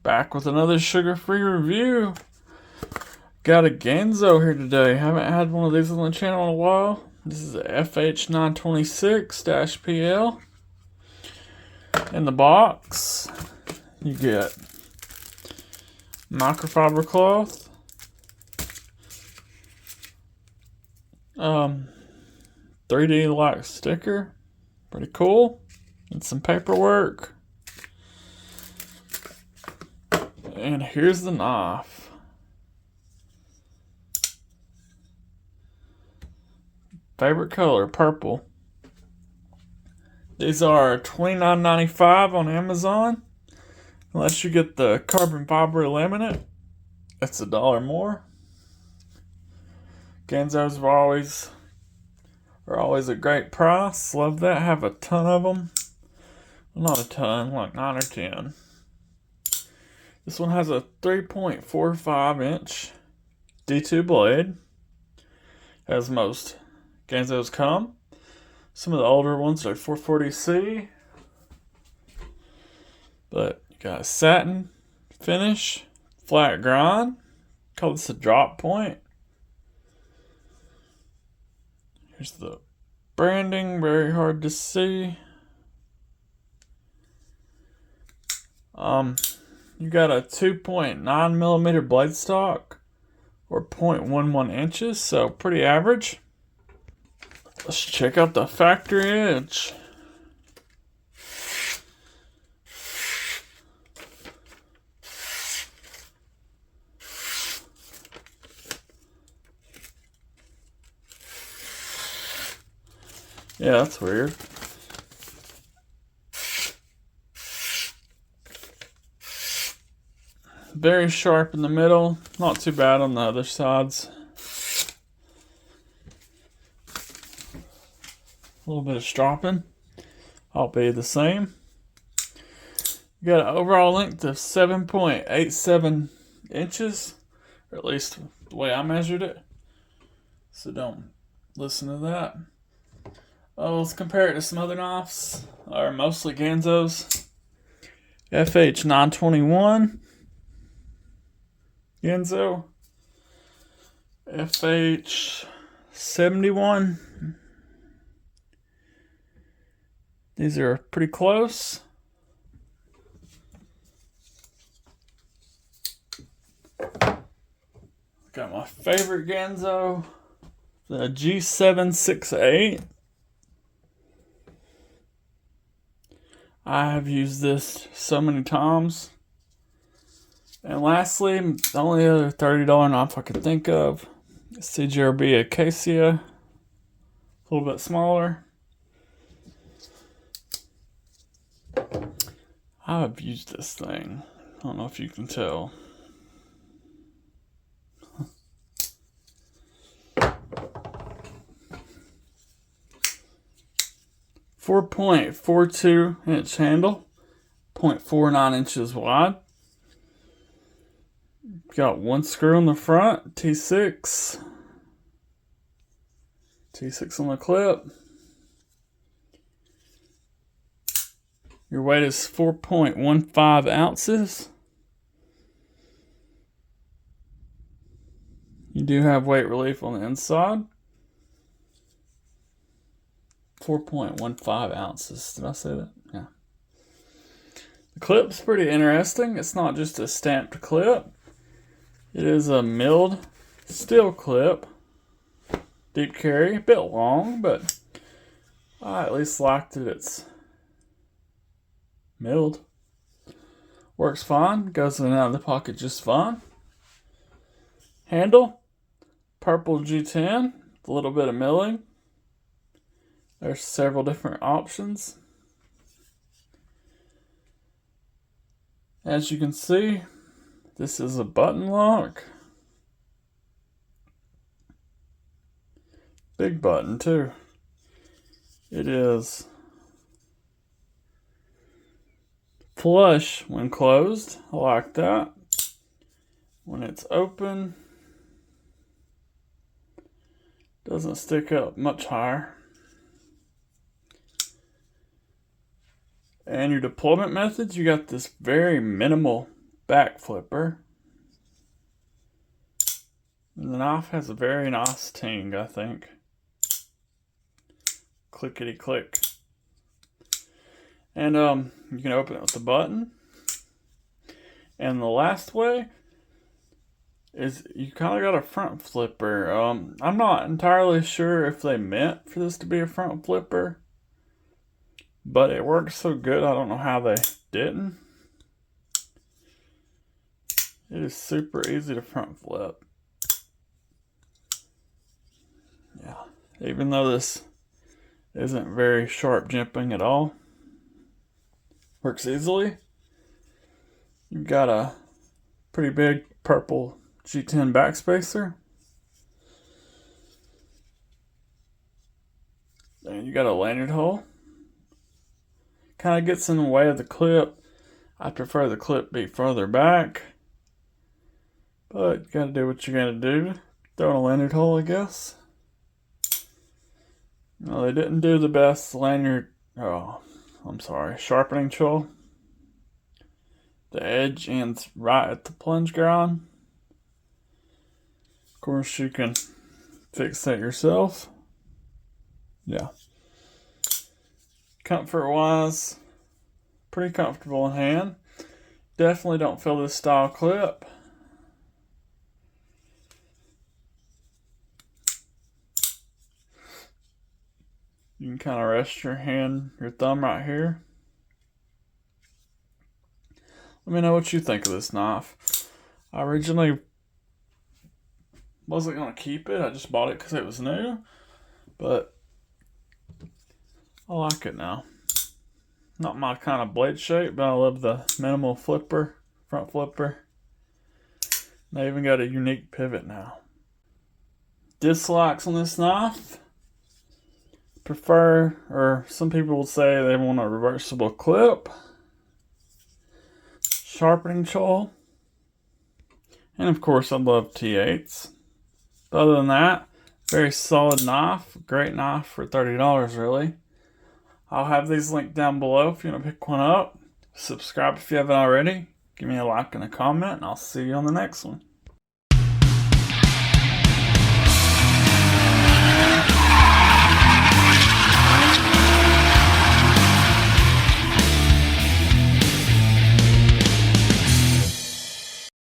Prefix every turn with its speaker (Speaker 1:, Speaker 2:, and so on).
Speaker 1: Back with another sugar-free review. Got a Ganzo here today. Haven't had one of these on the channel in a while. This is a FH926-PL. In the box, you get microfiber cloth, 3D like sticker, pretty cool, and some paperwork. And here's the knife. Favorite color, purple. These are $29.95 on Amazon. Unless you get the carbon fiber laminate, it's $1 more. Ganzos are always a great price. Love that. Have a ton of them. Well, not a ton, like 9 or 10. This one has a 3.45 inch D2 blade, as most Ganzos come. Some of the older ones are 440C, but you got a satin finish, flat grind. Call this a drop point. Here's the branding, very hard to see. You got a 2.9 millimeter blade stock, or 0.11 inches, so pretty average. Let's check out the factory edge. Yeah, that's weird. Very sharp in the middle, not too bad on the other sides. A little bit of stropping, I'll be the same. You got an overall length of 7.87 inches, or at least the way I measured it. So don't listen to that. Let's compare it to some other knives, or mostly Ganzos. FH921 Ganzo, FH71. These are pretty close. Got my favorite Ganzo, the G768. I have used this so many times. And lastly, the only other $30 knife I could think of, CGRB Acacia, a little bit smaller. I've used this thing. I don't know if you can tell. .42 inch handle, 0.49 inches wide. Got one screw on the front, T6 on the clip. Your weight is 4.15 ounces. You do have weight relief on the inside. 4.15 ounces. Did I say that? Yeah. The clip's pretty interesting. It's not just a stamped clip. It is a milled steel clip. Deep carry, a bit long, but I at least like that it's milled. Works fine. Goes in and out of the pocket just fine. Handle, purple G10, a little bit of milling. There's several different options. As you can see, this is a button lock. Big button too. It is flush when closed. I like that. When it's open, doesn't stick up much higher. And your deployment methods, you got this very minimal back flipper. And the knife has a very nice ting, I think. Clickety click. And you can open it with the button. And the last way is you kind of got a front flipper. I'm not entirely sure if they meant for this to be a front flipper, but it works so good I don't know how they didn't. It is super easy to front flip. Yeah, even though this isn't very sharp jimping at all, works easily. You've got a pretty big purple G10 backspacer. And you got a lanyard hole. Kind of gets in the way of the clip. I prefer the clip be further back. But you gotta do what you gotta do. Throw in a lanyard hole, I guess. No, they didn't do the best lanyard. Oh, I'm sorry. Sharpening tool. The edge ends right at the plunge ground. Of course, you can fix that yourself. Yeah. Comfort wise, pretty comfortable in hand. Definitely don't feel this style clip. You can kind of rest your thumb right here. Let me know what you think of this knife. I originally wasn't going to keep it. I just bought it because it was new. But I like it now. Not my kind of blade shape, but I love the minimal flipper, front flipper. They even got a unique pivot now. Dislikes on this knife. Prefer, or some people will say they want a reversible clip. Sharpening tool. And of course I love T8s. But other than that, very solid knife. Great knife for $30 really. I'll have these linked down below if you want to pick one up. Subscribe if you haven't already. Give me a like and a comment, and I'll see you on the next one.